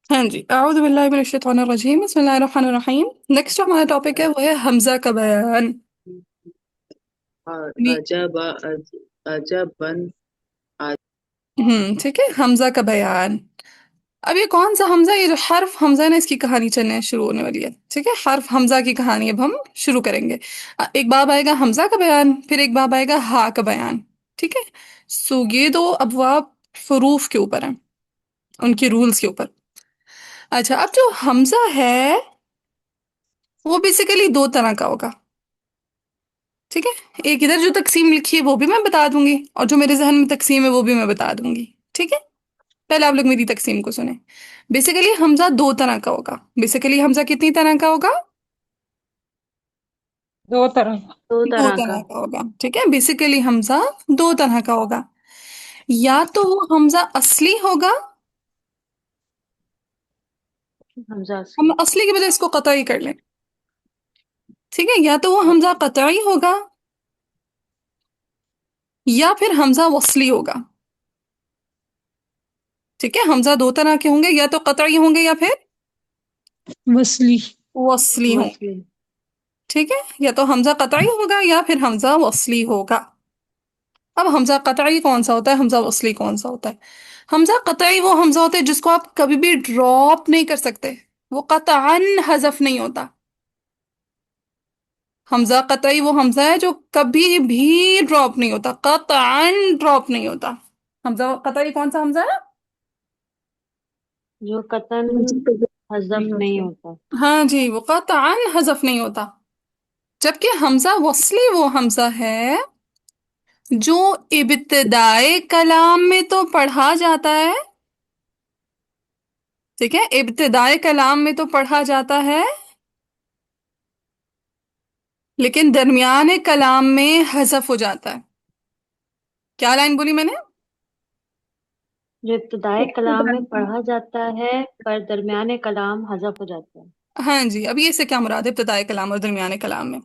हाँ जी, अऊज़ु बिल्लाहि मिनश शैतानिर रजीम, बिस्मिल्लाहिर रहमानिर रहीम। नेक्स्ट जो हमारा टॉपिक है वो है हमजा का बयान। भी अजब अजबन ठीक है, हमजा का बयान। अब ये कौन सा हमजा, ये जो हर्फ हमजा है ना, इसकी कहानी चलने शुरू होने वाली है। ठीक है, हर्फ हमजा की कहानी अब हम शुरू करेंगे। एक बाब आएगा हमजा का बयान, फिर एक बाब आएगा हा का बयान। ठीक है। सो ये दो अबवाब हरूफ के ऊपर हैं, उनके रूल्स के ऊपर। अच्छा, अब जो हमजा है वो बेसिकली दो तरह का होगा। ठीक है। एक इधर जो तकसीम लिखी है वो भी मैं बता दूंगी, और जो मेरे जहन में तकसीम है वो भी मैं बता दूंगी। ठीक है। पहले आप लोग मेरी तकसीम को सुने। बेसिकली हमजा दो तरह का होगा। बेसिकली हमजा कितनी तरह का होगा? दो तरह। दो दो तरह का। तरह का होगा। ठीक है, बेसिकली हमजा दो तरह का होगा। या तो वो हमजा असली होगा। हमजा हम असली। असली की बजाय इसको कतई कर लें। ठीक है, या तो वो हमजा कतई होगा, या फिर हमजा वसली होगा। ठीक है, हमजा दो तरह के होंगे, या तो कतई होंगे या फिर वसली। वसली होंगे। वसली। ठीक है, या तो हमजा कतई होगा या फिर हमजा वसली होगा। अब हमजा कतई कौन सा होता है, हमजा वसली कौन सा होता है? हमजा कतई वो हमजा होता है जिसको आप कभी भी ड्रॉप नहीं कर सकते। वो कतअन हजफ नहीं होता। हमजा कतई वो हमजा है जो कभी भी ड्रॉप नहीं होता, कतअन ड्रॉप नहीं होता। हमजा कतई कौन सा हमजा है? जो कतन हजफ नहीं होता। हाँ जी, वो कतअन हजफ नहीं होता। जबकि हमजा वसली वो हमजा है जो इब्तिदाए कलाम में तो पढ़ा जाता है। ठीक है, इब्तिदाए कलाम में तो पढ़ा जाता है, लेकिन दरमियाने कलाम में हज़फ हो जाता है। क्या लाइन बोली मैंने? जो इब्तदाई कलाम में पढ़ा जाता है पर दरमियाने कलाम हजफ हो जाता है। हाँ जी, अब ये इससे क्या मुराद है इब्तिदाए कलाम और दरमियाने कलाम में?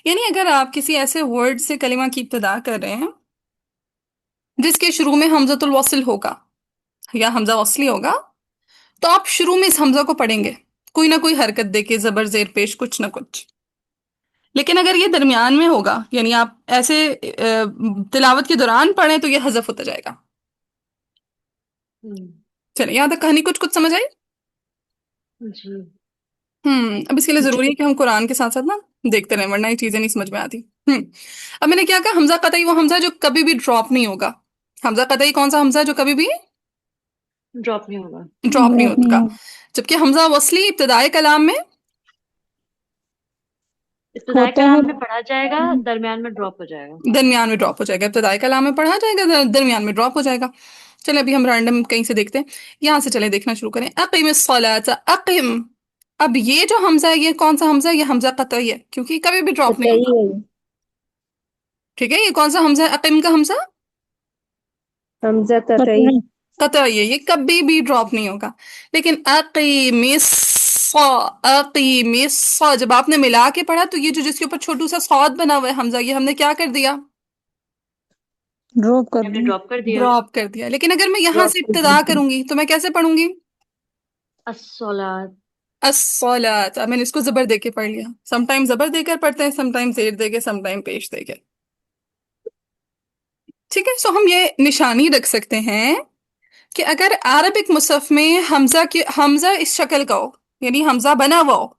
यानी अगर आप किसी ऐसे वर्ड से कलिमा की इब्तिदा कर रहे हैं जिसके शुरू में हमजतुल वस्ल होगा या हमजा वस्ली होगा, तो आप शुरू में इस हमजा को पढ़ेंगे, कोई ना कोई हरकत देके, जबर जेर पेश, कुछ ना कुछ। लेकिन अगर ये दरमियान में होगा, यानी आप ऐसे तिलावत के दौरान पढ़ें, तो ये हजफ होता जाएगा। हम्म। चलिए, यहाँ तक कहानी कुछ कुछ समझ आई? जी। अब इसके लिए जरूरी है कि हम कुरान के साथ साथ ना देखते रहें, वरना ये चीजें नहीं समझ में आती। अब मैंने क्या कहा, हमजा कतई वो हमजा जो कभी भी ड्रॉप नहीं होगा। हमजा कतई कौन सा हमजा है जो कभी भी ड्रॉप नहीं होगा। ड्रॉप नहीं होगा? जबकि हमजा वसली इब्तिदाई कलाम में इब्तदाई होता है। कलाम में पढ़ा जाएगा, दरमियान में ड्रॉप हो जाएगा। दरमियान में ड्रॉप हो जाएगा। इब्तिदाई कलाम में पढ़ा जाएगा, दरमियान में ड्रॉप हो जाएगा। चले अभी हम रैंडम कहीं से देखते हैं। यहाँ से चले देखना शुरू करें। अकीम सलात, अकीम। अब ये जो हमजा है ये कौन सा हमजा है? ये हमजा कतई है, क्योंकि कभी भी ड्रॉप नहीं कतई होता। है। ठीक है, ये कौन सा हमजा है अकीम का हमजा? हमजा कतई। कतई है, ये कभी भी ड्रॉप नहीं होगा। लेकिन अकीमिस, अकीमिस, जब आपने मिला के पढ़ा तो ये जो जिसके ऊपर छोटू सा सौद बना हुआ है हमजा, ये हमने क्या कर दिया? ड्रॉप कर हमने दी। ड्रॉप कर दिया। ड्रॉप कर दिया। लेकिन अगर मैं यहां ड्रॉप से कर दी। इब्तिदा करूंगी तो मैं कैसे पढ़ूंगी? अस्सलात। अस्सलात। अब मैंने इसको जबर देके पढ़ लिया। समटाइम जबर देकर पढ़ते हैं, समटाइम जेर देके, समटाइम पेश देके। ठीक है, सो हम ये निशानी रख सकते हैं कि अगर अरबिक मुसहफ में हमजा इस शक्ल का हो, यानी हमजा बना हुआ हो,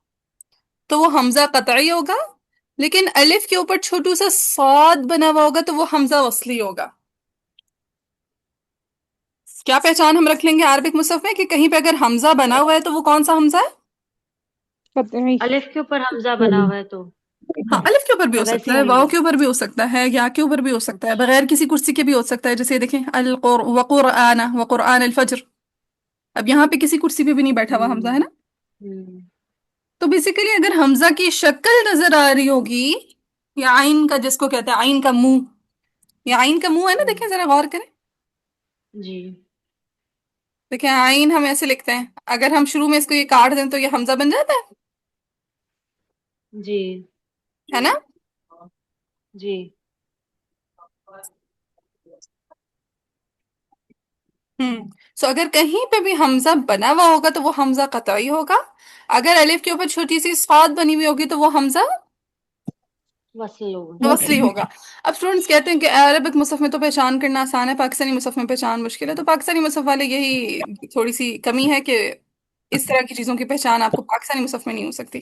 तो वो हमजा कतई होगा। लेकिन अलिफ के ऊपर छोटू सा सौद बना हुआ होगा तो वो हमजा वसली होगा। क्या पहचान हम रख लेंगे अरबिक मुसहफ में कि कहीं पे अगर हमजा बना हुआ है तो वो कौन सा हमजा है? कतई। अलिफ के ऊपर हमजा बना हुआ है तो हाँ, अलिफ के ऊपर भी हो वैसे सकता ही है, वाव हमजा। के ऊपर भी हो सकता है, या के ऊपर भी हो सकता है, अच्छा। बगैर किसी कुर्सी के भी हो सकता है। जैसे देखें, वक़ुरआन, वक़ुरआन अल फज्र। अब यहाँ पे किसी कुर्सी पे भी नहीं बैठा हुआ हमजा हम्म। है ना। हम्म। तो बेसिकली अगर हमजा की शक्ल नजर आ रही होगी, या आइन का, जिसको कहते हैं आइन का मुंह, या आइन का मुंह है ना, देखें हम्म। जरा गौर करें। जी। देखें, आइन हम ऐसे लिखते हैं, अगर हम शुरू में इसको ये काट दें तो ये हमजा बन जाता जी। है ना। जी। سو اگر کہیں پہ بھی حمزہ بنا ہوا ہوگا تو وہ حمزہ قطعی ہوگا. اگر الف کے اوپر چھوٹی سی صاد بنی ہوئی ہوگی تو وہ حمزہ وصل ہوگا. وصلی ہوگا. اب اسٹوڈینٹس کہتے ہیں کہ عربک مصحف میں تو پہچان کرنا آسان ہے، پاکستانی مصحف میں پہچان مشکل ہے. تو پاکستانی مصحف والے یہی تھوڑی سی کمی ہے کہ اس طرح کی چیزوں کی پہچان آپ کو پاکستانی مصحف میں نہیں ہو سکتی.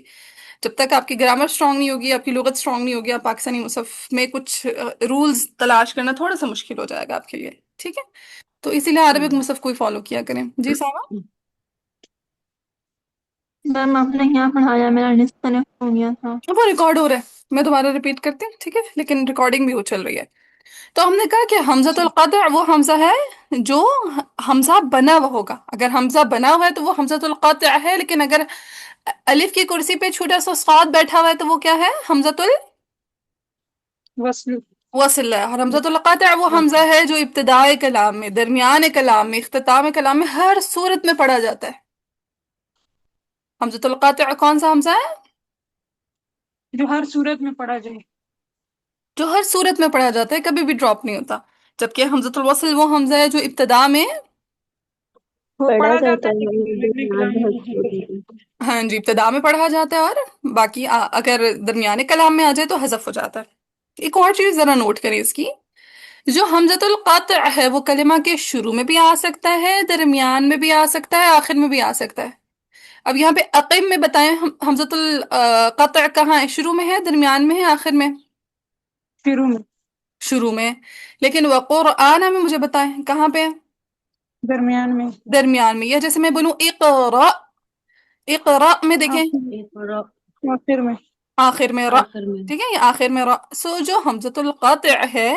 جب تک آپ کی گرامر اسٹرانگ نہیں ہوگی، آپ کی لغت اسٹرانگ نہیں ہوگی، آپ پاکستانی مصحف میں کچھ رولز تلاش کرنا تھوڑا سا مشکل ہو جائے گا آپ کے لیے. ٹھیک ہے، تو اسی لیے عربک مصحف کو ہی فالو کیا کریں. جی صاحبہ. میم آپ نے یہاں پڑھایا، میرا ڈسکنیکٹ ہو گیا تھا. وہ ریکارڈ ہو رہا ہے، میں دوبارہ ریپیٹ کرتی ہوں، ٹھیک ہے، لیکن ریکارڈنگ بھی وہ چل رہی ہے. تو ہم نے کہا کہ حمزۃ القطع وہ حمزہ ہے جو حمزہ بنا ہوا ہوگا. اگر حمزہ بنا ہوا ہے تو وہ حمزۃ القطع ہے، لیکن اگر الف کی کرسی پہ چھوٹا سا صاد بیٹھا ہوا ہے تو وہ کیا ہے؟ حمزۃ وصل. الوصل ہے. اور حمزۃ القطع وہ حمزہ ہے جو ابتدائے کلام میں، درمیان کلام میں، اختتام کلام میں ہر صورت میں پڑھا جاتا ہے. حمزۃ القطع کون سا حمزہ ہے؟ جو ہر صورت میں پڑھا جائے. جو ہر صورت میں پڑھا جاتا ہے، کبھی بھی ڈراپ نہیں ہوتا. جبکہ حمزۃ الوصل وہ حمزہ ہے جو ابتدا میں، وہ پڑھا پڑھا جاتا جاتا ہے ہے لیکن لیکن اگلے درمیان کلام میں میں وہ حذف ہو حذف جاتا ہو ہے. جاتا ہے. ہاں جی، ابتدا میں پڑھا جاتا ہے، اور باقی اگر درمیان کلام میں آ جائے تو حذف ہو جاتا ہے. ایک اور چیز ذرا نوٹ کریں اس کی، جو حمزۃ القطع ہے وہ کلمہ کے شروع میں بھی آ سکتا ہے، درمیان میں بھی آ سکتا ہے، آخر میں بھی آ سکتا ہے. اب یہاں پہ اقیم میں بتائیں حمزۃ القطع کہاں ہے؟ شروع میں ہے، درمیان میں ہے، آخر میں؟ شروع میں. شروع میں. لیکن وقرآن میں مجھے بتائیں کہاں پہ ہے؟ درمیان میں. درمیان میں. یا جیسے میں بولوں اقرا، اقرا میں دیکھیں ایک اور آخر میں. آخر میں را. آخر میں. ٹھیک ہے، یہ آخر میں را. سو جو حمزۃ القطع ہے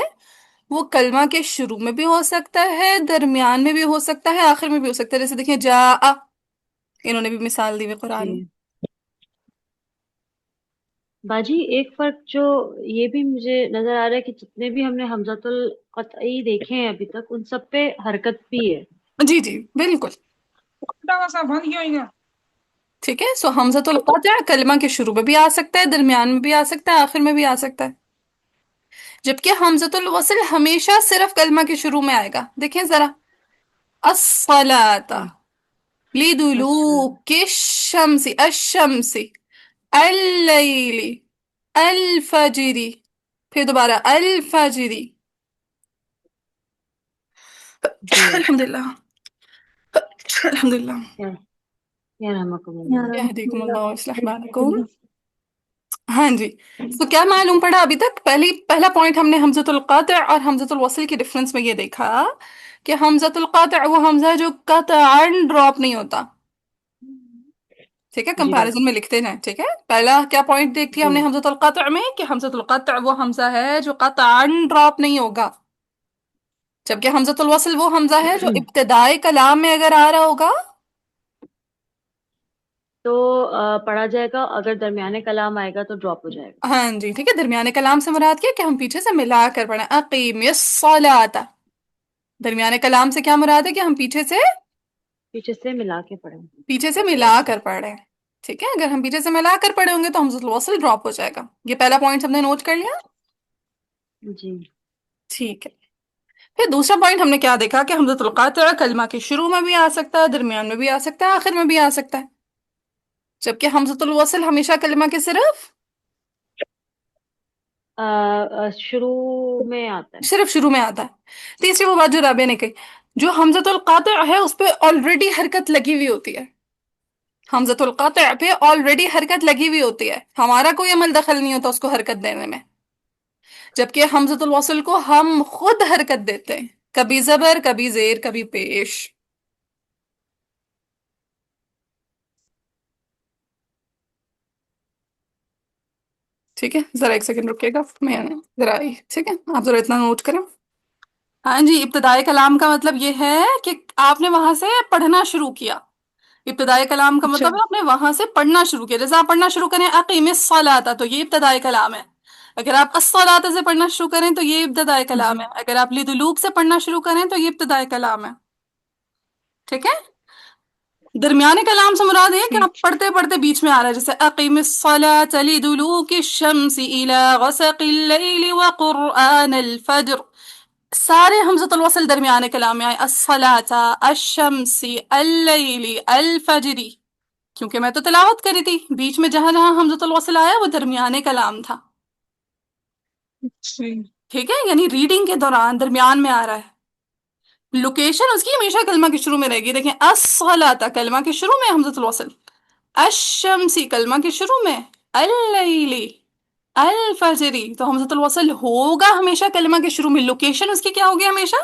وہ کلمہ کے شروع میں بھی ہو سکتا ہے، درمیان میں بھی ہو سکتا ہے، آخر میں بھی ہو سکتا ہے. جیسے دیکھیں جاء، انہوں نے بھی مثال دی ہوئی قرآن میں. جی باجی، ایک فرق جو یہ بھی مجھے نظر آ رہا ہے کہ جتنے بھی ہم نے حمزۃ القطعی دیکھے ہیں ابھی تک، ان سب پہ حرکت بھی ہے. جی جی بالکل. سا بند کیا ہوئی گا. ٹھیک ہے، سو حمزۃ القطع کلمہ کے شروع میں بھی آ سکتا ہے، درمیان میں بھی آ سکتا ہے، آخر میں بھی آ سکتا ہے. جبکہ حمزۃ الوصل ہمیشہ صرف کلمہ کے شروع میں آئے گا. دیکھیں ذرا، الصلاۃ لدلوک الشمس، الشمس، اللیل، الفجر، پھر دوبارہ الفجر. جی الحمدللہ، الحمدللہ. یا رحمکم اللہ. یہدیکم اللہ ویصلح بالکم. ہاں جی. تو کیا معلوم پڑا ابھی تک؟ پہلا پوائنٹ ہم نے حمزۃ القطع اور حمزۃ الوصل کی ڈفرنس میں یہ دیکھا کہ حمزۃ القطع وہ حمزہ ہے جو قطعاً ڈراپ نہیں ہوتا. ٹھیک ہے، جی باجی. کمپیریزن میں لکھتے جائیں. ٹھیک ہے، پہلا کیا پوائنٹ دیکھتی ہے ہم جی نے حمزۃ القطع میں کہ حمزۃ القطع وہ حمزہ ہے جو قطعاً ڈراپ نہیں ہوگا. جبکہ حمزۃ الوصل وہ حمزہ ہے جو ابتدائے کلام میں اگر آ رہا ہوگا تو پڑھا جائے گا، اگر درمیانے کلام آئے گا تو ڈراپ ہو جائے گا. ہاں جی. ٹھیک ہے، درمیانے کلام سے مراد کیا کہ ہم پیچھے سے ملا کر پڑھیں. اقیم الصلاۃ. درمیانے کلام سے کیا مراد ہے کہ ہم پیچھے سے ملا کے پڑھیں. ملا کر پڑھیں. ٹھیک ہے، اگر ہم پیچھے سے ملا کر پڑھے ہوں گے تو حمزۃ الوصل ڈراپ ہو جائے گا. یہ پہلا پوائنٹ ہم نے نوٹ کر لیا. جی ٹھیک ہے، پھر دوسرا پوائنٹ ہم نے کیا دیکھا کہ حمزۃ القطع کلمہ کے شروع میں بھی آ سکتا ہے، درمیان میں بھی آ سکتا ہے، آخر میں بھی آ سکتا ہے. جبکہ حمزۃ الوصل ہمیشہ کلمہ کے صرف شروع میں آتا ہے. شروع میں آتا ہے. تیسری وہ بات جو رابعہ نے کہی، جو حمزۃ القطع ہے اس پہ آلریڈی حرکت لگی ہوئی ہوتی ہے. حمزۃ القطع پہ آلریڈی حرکت لگی ہوئی ہوتی ہے، ہمارا کوئی عمل دخل نہیں ہوتا اس کو حرکت دینے میں. جبکہ حمزۃ الوصل کو ہم خود حرکت دیتے ہیں، کبھی زبر، کبھی زیر، کبھی پیش. ٹھیک ہے، ذرا ایک سیکنڈ رکیے گا، میں ذرا آئی. ٹھیک ہے، آپ ذرا اتنا نوٹ کریں. ہاں جی، ابتدائی کلام کا مطلب یہ ہے کہ آپ نے وہاں سے پڑھنا شروع کیا. ابتدائی کلام کا اچھا. مطلب ہے آپ نے وہاں سے پڑھنا شروع کیا. جیسے آپ پڑھنا شروع کریں اقیم الصلاۃ تو یہ ابتدائی کلام ہے. اگر آپ الصلاۃ سے پڑھنا شروع کریں تو یہ ابتدائی کلام جی. ہے. اگر آپ لدلوک سے پڑھنا شروع کریں تو یہ ابتدائی کلام ہے. ٹھیک ہے، درمیانے کلام سے مراد ہے کہ آپ ٹھیک. پڑھتے پڑھتے بیچ میں آ رہا ہے. جیسے اقیم الصلاۃ لدلوک الشمس الى غسق اللیل وقرآن الفجر. سارے حمزۃ الوصل درمیانے کلام میں آئے، الصلاۃ، الشمسی، اللیلی، الفجری، کیونکہ میں تو تلاوت کری تھی، بیچ میں جہاں جہاں حمزۃ الوصل آیا وہ درمیانے کلام تھا، جی ٹھیک ہے، یعنی ریڈنگ کے دوران درمیان میں آ رہا ہے، لوکیشن اس کی ہمیشہ کلمہ کے شروع میں رہے گی، دیکھیں الصلاۃ کلمہ کے شروع میں حمزۃ الوصل، الشمسی کلمہ کے شروع میں، اللیلی، الفجری، تو حمزۃ الوصل ہوگا ہمیشہ کلمہ کے شروع میں، لوکیشن اس کی کیا ہوگی ہمیشہ؟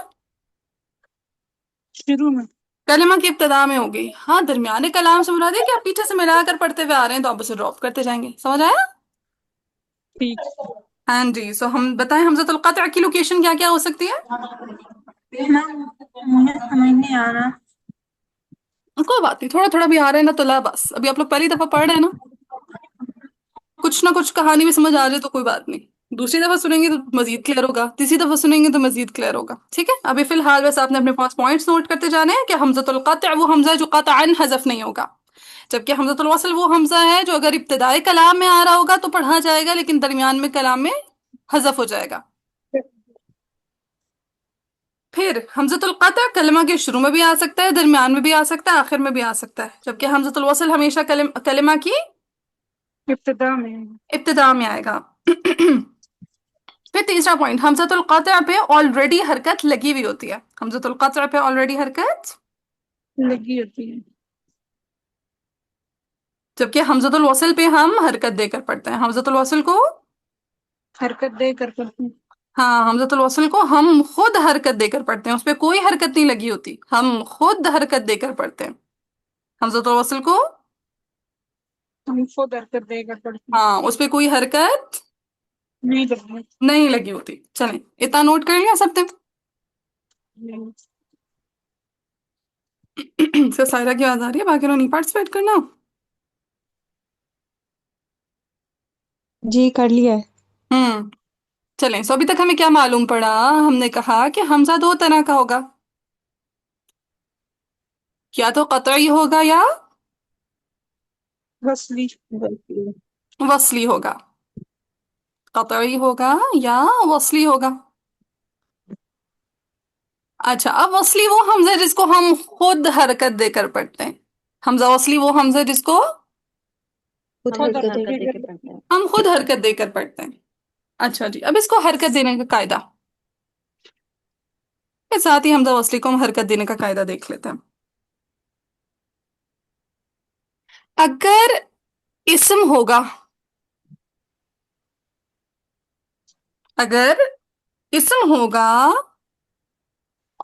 شروع میں. کلمہ کی ابتدا میں ہوگی، ہاں درمیانے کلام سے مراد ہے کہ آپ پیچھے سے ملا کر پڑھتے ہوئے آ رہے ہیں تو آپ اسے ڈراپ کرتے جائیں گے، سمجھ آیا؟ ٹھیک. ہاں جی، سو ہم بتائیں حمزۃ القطع کی لوکیشن کیا کیا ہو سکتی ہے؟ میم مجھے سمجھ نہیں آ رہا. کوئی بات نہیں، تھوڑا تھوڑا بھی آ رہا ہے نا تو لا، بس ابھی آپ لوگ پہلی دفعہ پڑھ رہے ہیں نا، کچھ نہ کچھ کہانی بھی سمجھ آ جائے تو کوئی بات نہیں، دوسری دفعہ سنیں گے تو مزید کلیئر ہوگا، تیسری دفعہ سنیں گے تو مزید کلیئر ہوگا، ٹھیک ہے؟ ابھی فی الحال بس آپ نے اپنے پاس پوائنٹس نوٹ کرتے جانے ہیں کہ حمزۃ القطع وہ حمزہ جو قطعاً حذف نہیں ہوگا، جبکہ حمزۃ الوصل وہ حمزہ ہے جو اگر ابتدائی کلام میں آ رہا ہوگا تو پڑھا جائے گا، لیکن درمیان میں کلام میں حذف ہو جائے گا۔ پھر حمزۃ القطع کلمہ کے شروع میں بھی آ سکتا ہے، درمیان میں بھی آ سکتا ہے، آخر میں بھی آ سکتا ہے، جبکہ حمزۃ الوصل ہمیشہ کلمہ کی ابتدا میں. ابتدا میں آئے گا۔ پھر تیسرا پوائنٹ، حمزۃ القطع پہ آلریڈی حرکت لگی ہوئی ہوتی ہے، حمزۃ القطع پہ آلریڈی حرکت، لگی ہوتی ہے. جبکہ حمزۃ الوصل پہ ہم حرکت دے کر پڑھتے ہیں، حمزۃ الوصل کو، حرکت دے کر کرتے ہیں. ہاں حمزۃ الوصل کو ہم خود حرکت دے کر پڑھتے ہیں، اس پہ کوئی حرکت نہیں لگی ہوتی، ہم خود حرکت دے کر پڑھتے ہیں حمزۃ الوصل کو، ہم خود حرکت دے کر کرتے ہیں. ہاں اس پہ کوئی حرکت نہیں لگی. نہیں لگی ہوتی۔ چلیں اتنا نوٹ کر لیا سب نے؟ نہیں. سر سائرہ کی آواز آ رہی ہے، باقی نہیں پارٹیسپیٹ کرنا؟ جی کر لیا ہے۔ چلیں، سو ابھی تک ہمیں کیا معلوم پڑا؟ ہم نے کہا کہ حمزہ دو طرح کا ہوگا، یا تو قطعی ہوگا یا وصلی. وصلی ہوگا، قطعی ہوگا یا وصلی ہوگا۔ اچھا، اب وصلی وہ حمزہ جس کو ہم خود حرکت دے کر پڑھتے ہیں، حمزہ وصلی وہ حمزہ جس کو خود ہم خود حرکت حرکت ہے۔ دے کے پڑھتے ہیں۔ ہم خود حرکت دے کر پڑھتے ہیں۔ اچھا جی، اب اس کو حرکت دینے کا قاعدہ کے ساتھ ہی حمزہ وصلی کو ہم حرکت دینے کا قاعدہ دیکھ لیتے ہیں۔ اگر اسم ہوگا، اگر اسم ہوگا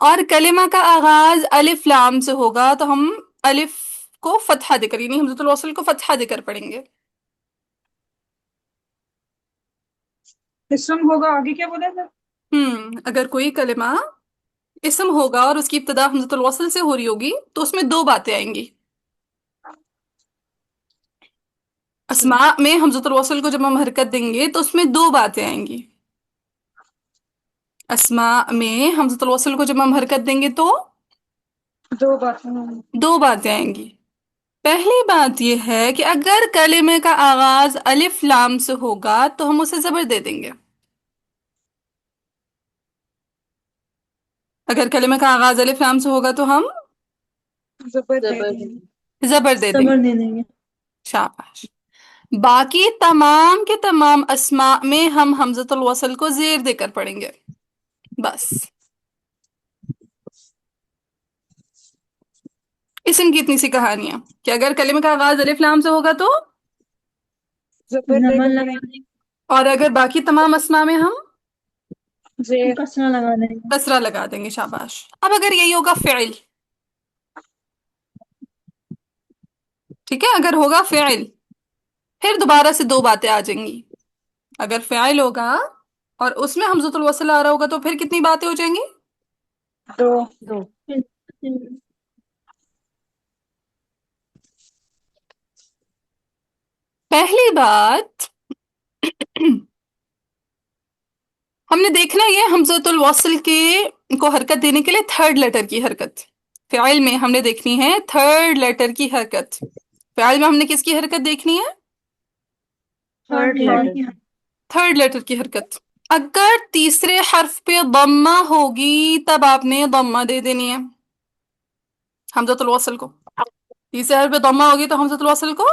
اور کلمہ کا آغاز الف لام سے ہوگا تو ہم الف کو فتحہ دے کر، یعنی حمزۃ الوصل کو فتحہ دے کر پڑھیں گے۔ اسم ہوگا، آگے کیا بولا تھا؟ اگر کوئی کلمہ اسم ہوگا اور اس کی ابتدا حمزۃ الوصل سے ہو رہی ہوگی تو اس میں دو باتیں آئیں گی۔ اسماء میں حمزۃ الوصل کو جب ہم حرکت دیں گے تو اس میں دو باتیں آئیں گی۔ اسماء میں حمزۃ الوصل کو جب ہم حرکت دیں گے تو دو باتیں ہیں. دو باتیں آئیں گی۔ پہلی بات یہ ہے کہ اگر کلمے کا آغاز الف لام سے ہوگا تو ہم اسے زبر دے دیں گے۔ اگر کلمے کا آغاز الف لام سے ہوگا تو ہم زبر دے دیں. زبر دے دیں صبر گے۔ دے دیں گے۔ شاباش۔ باقی تمام کے تمام اسماء میں ہم حمزۃ الوصل کو زیر دے کر پڑھیں گے، بس۔ اسم کی اتنی سی کہانی ہے کہ اگر کلمے کا آغاز الف لام سے ہوگا تو، زبر دے زبر کر لگا کریں. دیں اور اگر باقی تمام اسماء میں ہم گے، زیر. کسرہ لگا دیں گے۔ کسرہ لگا دیں گے۔ شاباش۔ اب اگر یہی ہوگا فعل، ٹھیک ہے، اگر ہوگا فعل پھر دوبارہ سے دو باتیں آ جائیں گی۔ اگر فعل ہوگا اور اس میں حمزۃ الوصل آ رہا ہوگا تو پھر کتنی باتیں ہو جائیں گی؟ دو. دو۔ پہلی بات ہم نے دیکھنا یہ حمزۃ الوصل کے کو حرکت دینے کے لیے تھرڈ لیٹر کی حرکت، فعل میں ہم نے دیکھنی ہے تھرڈ لیٹر کی حرکت۔ فعل میں ہم نے کس کی حرکت دیکھنی ہے؟ Third letter letter. Third letter کی حرکت۔ अगर तीसरे हर्फ पे दम्मा होगी तब आपने दम्मा दे देनी है हमजतुल वसल को। तीसरे हर्फ पे दम्मा होगी तो हमजतुल वसल को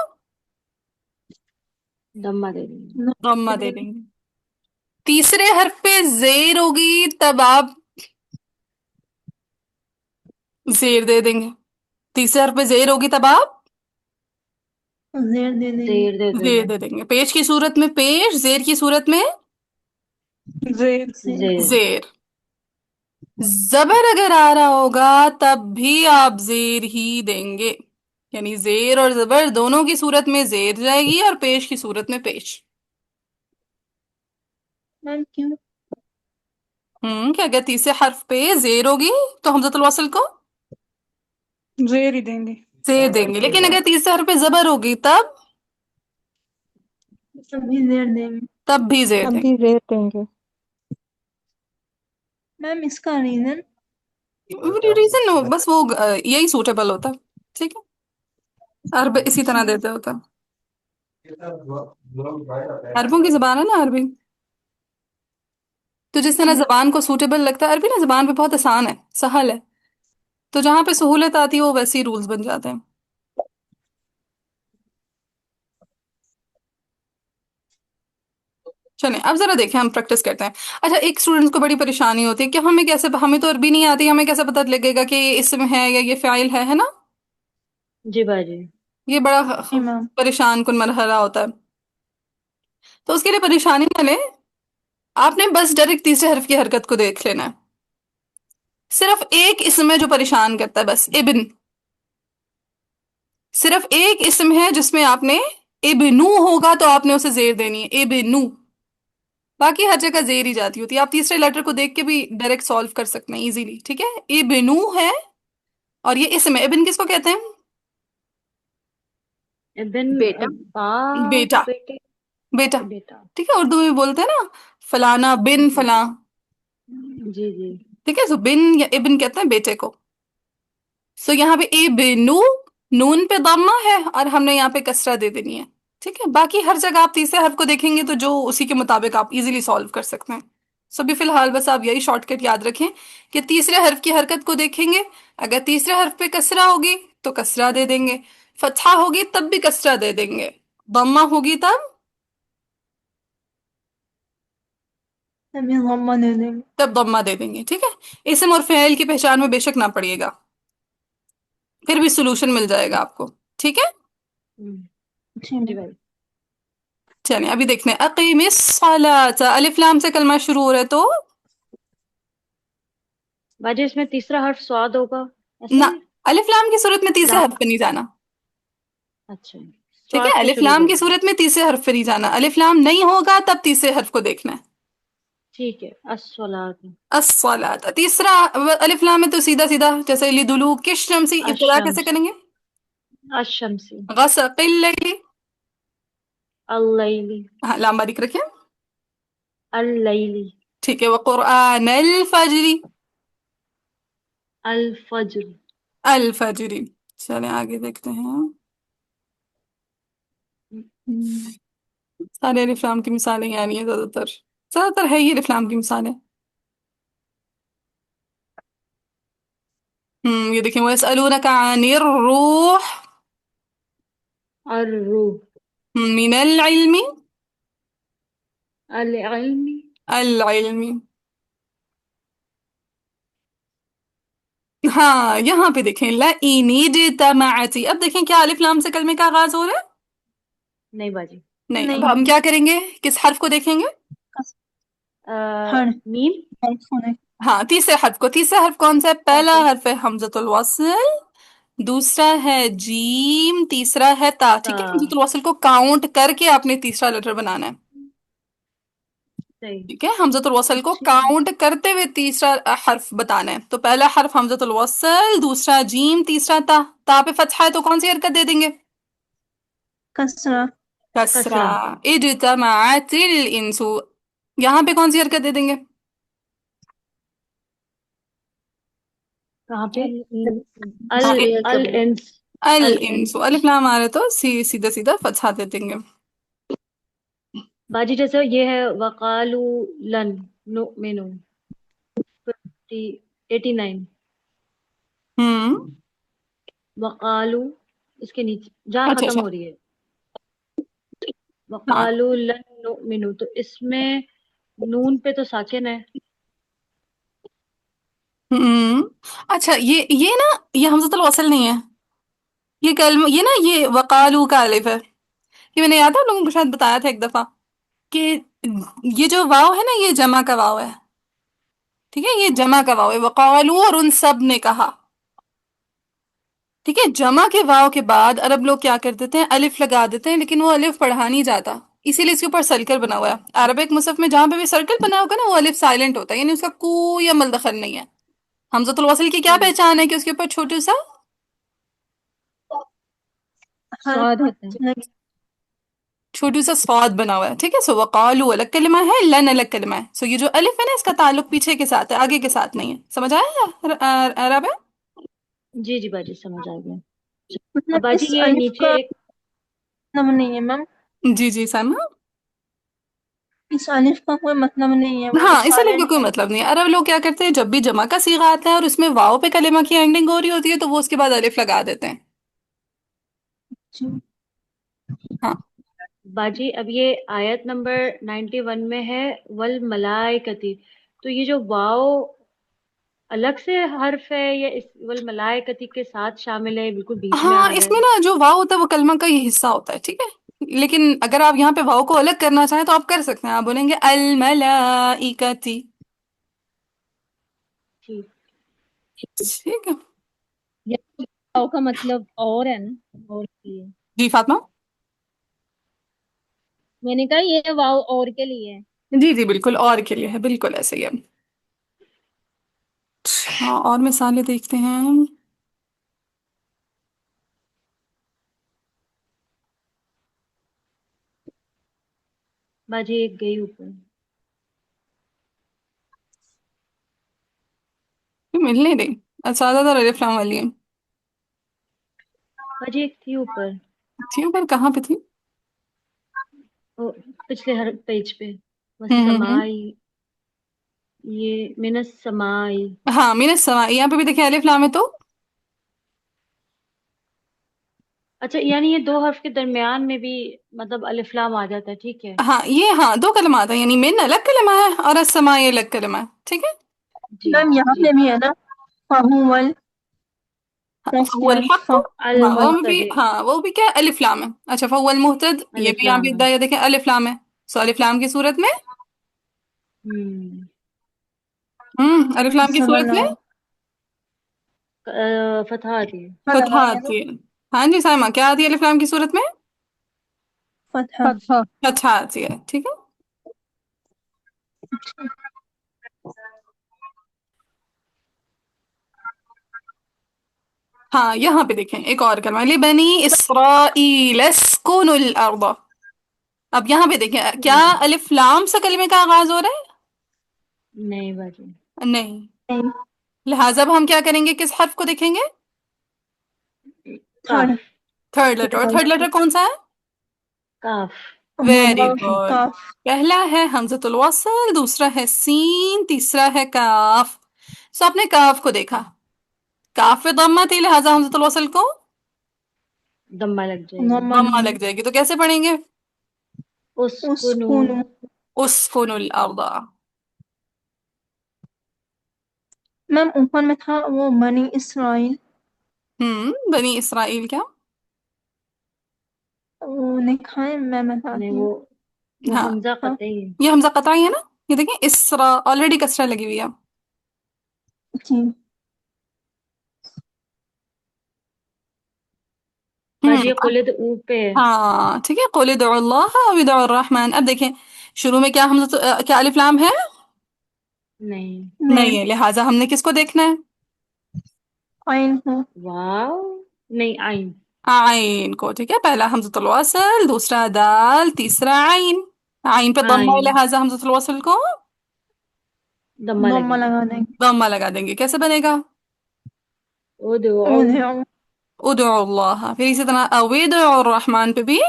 दम्मा दे देंगे। दम्मा दे देंगे। तीसरे हर्फ पे जेर होगी तब आप जेर दे देंगे। तीसरे हर्फ पे जेर होगी तब आप जेर दे देंगे। देर दे जेर देंगे। दे देंगे। पेश की सूरत में पेश, जेर की सूरत में जेर जेर। जेर। जबर अगर आ रहा होगा तब भी आप जेर ही देंगे, यानी जेर और जबर दोनों की सूरत में जेर जाएगी और पेश की सूरत में पेश। मैम क्यों? क्या क्या तीसरे हर्फ पे जेर होगी तो हमजतुल वसल को जेर ही देंगे। जेर देंगे, लेकिन अगर तीसरे हर्फ पे जबर होगी तब सभी जेर देंगे। तब भी जेर तब देंगे। भी जेर देंगे। मैम इसका रीजन? रीजन बस वो यही सूटेबल होता है, ठीक है। अरब इसी तरह देते होता है, अरबों की जबान है ना अरबी, तो जिस तरह जबान को सूटेबल लगता है, अरबी ना जबान पे बहुत आसान है, सहल है, तो जहां पे सहूलत आती है वो वैसे ही रूल्स बन जाते हैं। चलें अब जरा देखें, हम प्रैक्टिस करते हैं। अच्छा, एक स्टूडेंट्स को बड़ी परेशानी होती है कि हमें कैसे, हमें तो अरबी नहीं आती, हमें कैसे पता लगेगा कि ये इसम है या ये फाइल है ना। जी बाजी। ये बड़ा जी मैम। परेशान कुन मरहला होता है, तो उसके लिए परेशानी ना लें, आपने बस डायरेक्ट तीसरे हर्फ की हरकत को देख लेना है। सिर्फ एक इसम है जो परेशान करता है, बस इब्न। सिर्फ एक इसम है जिसमें आपने इब्नू होगा तो आपने उसे जेर देनी है, इब्नू। बाकी हर जगह जेर ही जाती होती है। आप तीसरे लेटर को देख के भी डायरेक्ट सॉल्व कर सकते हैं इजीली, ठीक है। इब्नू है और ये इसम है। इब्न किसको कहते हैं? इब्न बेटा। बाप बेटा। बेटे। बेटा, बेटा। ठीक है। उर्दू में बोलते हैं ना फलाना बिन जी फला, जी जी। ठीक है। सो बिन या इब्न कहते हैं बेटे को। सो यहाँ पे इब्नू, नून पे दम्मा है और हमने यहाँ पे कसरा दे देनी है, ठीक है। बाकी हर जगह आप तीसरे हर्फ को देखेंगे तो जो उसी के मुताबिक आप इजीली सॉल्व कर सकते हैं। सो अभी फिलहाल बस आप यही शॉर्टकट याद रखें कि तीसरे हर्फ की हरकत को देखेंगे, अगर तीसरे हर्फ पे कसरा होगी तो कसरा दे देंगे, फतहा होगी तब भी कसरा दे देंगे, दम्मा होगी सभी गम्मा दे देंगे। तब दम्मा दे देंगे, ठीक है। इसम और फेल की पहचान में बेशक ना पड़िएगा, फिर भी सोल्यूशन मिल जाएगा आपको, ठीक है। जी जी मैम। भाई। चलिए अभी देखते हैं। अकीमिस सलात, अलिफ लाम से कलमा शुरू हो रहा है तो बाजी इसमें तीसरा हर्फ स्वाद होगा, ऐसा ना, है? अलिफ लाम की सूरत में तीसरे ला। हर्फ पे नहीं जाना, अच्छा। ठीक है। स्वाद से अलिफ शुरू लाम की करेंगे। सूरत में तीसरे हर्फ पे नहीं जाना, अलिफ लाम नहीं होगा तब तीसरे हर्फ को देखना है। ठीक है। अस्सलात। अस्सलात, तीसरा अलिफ लाम है तो सीधा सीधा जैसे लिदुलू किश शम्सी, इब्तिदा कैसे अशम्स। करेंगे? अशम्सी। गसकिल लैली, अल्लैली। हाँ लाम बारीक रखें, अल्लैली। ठीक है। व कुरआन अल फजरी, अल फज्र। अल फजरी। चलें आगे देखते हैं। सारे अलिफ लाम की मिसालें ही आ रही हैं, ज्यादातर है ये अलिफ लाम की मिसालें। ये देखिए, वयसअलूनका अनिर रूह अर रूह। मिनल इल्मी, अल इल्मी। अल इल्मी। हाँ यहाँ पे देखें लइनी जितमाअती, अब देखें क्या अलिफ लाम से कलमे का आगाज हो रहा है? नहीं बाजी। नहीं। अब नहीं। हम क्या करेंगे, किस हर्फ को देखेंगे? हर मीम। हर्फ होने। हाँ तीसरे हर्फ को। तीसरा हर्फ कौन सा है? पहला ओके। हर्फ है हमजतुल वस्ल, दूसरा है जीम, तीसरा है ता, ता। ठीक है। हमजतुल वस्ल को काउंट करके आपने तीसरा लेटर बनाना है, सही। ठीक है। हमजतुल वसल को ठीक है। काउंट करते हुए तीसरा हर्फ बताना है। तो पहला हर्फ हमजतुल वसल, दूसरा जीम, तीसरा ता। ता पे फतहा है तो कौन सी हरकत दे देंगे? कसरा। कसरा। कसरा। इज्तमाअतिल इंसु, यहाँ पे कौन सी हरकत दे देंगे? कहाँ पे? अल हाँ, अल इंस। अल अल इंसु, इंस। अलिफ लाम आ रहे तो सीधा सीधा फतहा दे देंगे। बाजी जैसे ये है वकालू लन नुमिनु 89 हम्म। वकालू इसके नीचे जहाँ अच्छा खत्म अच्छा। हो रही है हाँ। वकालू लन नुमिनु तो इसमें नून पे तो साकिन है। हम्म। अच्छा, ये ना, ये हमज़तुल वसल नहीं है। ये कलम, ये ना, ये वकालू का अलिफ है। ये मैंने याद है आप लोगों को शायद बताया था एक दफा कि ये जो वाव है ना, ये जमा का वाव है। ठीक है, ये जमा का वाव है, वकालू, और उन सब ने कहा। ठीक है, जमा के वाव के बाद अरब लोग क्या कर देते हैं, अलिफ लगा देते हैं, लेकिन वो अलिफ पढ़ा नहीं जाता, इसीलिए इसके ऊपर सर्कल बना हुआ है। अरबिक मुसहफ में जहां पे भी सर्कल बना होगा ना, वो अलिफ साइलेंट होता है, यानी उसका कोई अमल दखल नहीं है। हमजतुल वसल की क्या हम्म, पहचान है कि उसके ऊपर छोटू सा हर स्वाद होता है। लगी। छोटू सा स्वाद बना हुआ है। ठीक है, सो वकालू अलग कलिमा है, लन अलग कलिमा है। सो ये जो अलिफ है ना, इसका ताल्लुक पीछे के साथ है, आगे के साथ नहीं है। समझ आया अरब है? जी जी बाजी समझ आ गया। अब मतलब बाजी इस ये अलिफ नीचे का एक मतलब नहीं है मैम। जी जी सामा। इस अलिफ का कोई मतलब नहीं है, वो हाँ, इसे लेके साइलेंट कोई है। मतलब नहीं है। अरब लोग क्या करते हैं, जब भी जमा का सीगा आता है और उसमें वाव पे कलिमा की एंडिंग हो रही होती है, तो वो उसके बाद अलिफ लगा देते हैं। जी। हाँ। बाजी अब ये आयत नंबर 91 में है वल मलाइकती। तो ये जो वाव अलग से हर्फ है या इस वल मलाइकती के साथ शामिल है, बिल्कुल बीच में हाँ, आ रहा इसमें है। ना जो वाव होता है वो कलमा का ये हिस्सा होता है। ठीक है, लेकिन अगर आप यहाँ पे वाव को अलग करना चाहें तो आप कर सकते हैं। आप बोलेंगे अल मलाइकती। ठीक। ठीक है। ये वाव का मतलब और है ना, और के लिए। जी फातिमा। मैंने कहा ये वाव और के लिए है। जी जी बिल्कुल, और के लिए है, बिल्कुल ऐसे ही है। हाँ, और मिसालें देखते हैं। बाजी एक गई ऊपर। मिलने नहीं। अच्छा, ज्यादातर अलिफ लाम वाली है। बाजी एक थी ऊपर। थी ऊपर, कहाँ पे थी? ओ, पिछले हर पेज पे हम्म। वसमाई ये मिनस समाई। हाँ, मीन समा, यहाँ पे भी देखिए अलिफ लाम है तो। अच्छा यानी ये दो हर्फ के दरमियान में भी मतलब अलिफ लाम आ जाता है, ठीक है। हाँ, ये हाँ दो कलमात है, यानी मिन अलग कलमा है और अस्समा ये अलग कलमा है। ठीक है। जी मैम यहाँ जी। पे भी है ना, फहुवल फहुवल मुहतद हक। अल हाँ, वो भी, मुहतदि हाँ वो भी क्या है, अलिफ लाम है। अच्छा, फहुवल मुहतद, ये अलिफ भी यहाँ लाम पे है। देखें अलिफ लाम है। सो अलिफ लाम की सूरत में, हम्म। अलिफ लाम की सूरत में सबल फतहा आती है। फतहा लगाया ना, आती है। हाँ जी साइमा, क्या आती है अलिफ लाम की सूरत में? फतहा। फतहा। फतहा आती है। ठीक है। हाँ, यहाँ पे देखें एक और कलमा, लिबनी इसराइल अस्कुनुल अर्द। अब यहाँ पे देखें, क्या हम्म, अलिफ लाम से कलमे का आगाज हो रहा नहीं बाजी। है? नहीं। नहीं, लिहाजा अब हम क्या करेंगे, किस हर्फ को देखेंगे? थर्ड। काफ। Third letter. और थर्ड लेटर कौन सा है? काफ। Very wow good. काफ। पहला है हमजतुल वसल, दूसरा है सीन, तीसरा है काफ। सो आपने काफ को देखा, काफ पे दम्मा थी, लिहाजा हमजतुल वसल को दम्मा लग जाएगी। नॉर्मल दम्मा लग जाएगी। तो कैसे पढ़ेंगे? उस्कुनु। उस्कुनु। उस्कुनुल अर्दा। मैम ऊपर में था वो बनी इसराइल, बनी इसराइल क्या? वो लिखा है, मैं नहीं बताती हूँ। वो हाँ, हमजा हाँ, कतई है। ये हमजा कतई है ना। ये देखें, इसरा ऑलरेडी कसरा लगी हुई है। जी। बाजी ये अब कुलिद ऊ पे है। हाँ ठीक है, कुल उदउल्लाह अव उदउर्रहमान। अब देखें, शुरू में क्या हमजा, क्या अलिफ लाम है? नहीं। नहीं नहीं, है, लिहाजा हमने किसको देखना है? आइन हो। वाव। नहीं आइन। आइन को। ठीक है, पहला हमजतुल वसल, दूसरा दाल, तीसरा आइन। आइन पे दम्मा है, आइन लिहाजा हमजतुल वसल को दम्मा नॉर्मल लगेगा। लगा देंगे। दम्मा लगा देंगे। कैसे बनेगा? उदू। उधर उदउल्लाह। फिर इसी तरह अविदुर्रहमान पे भी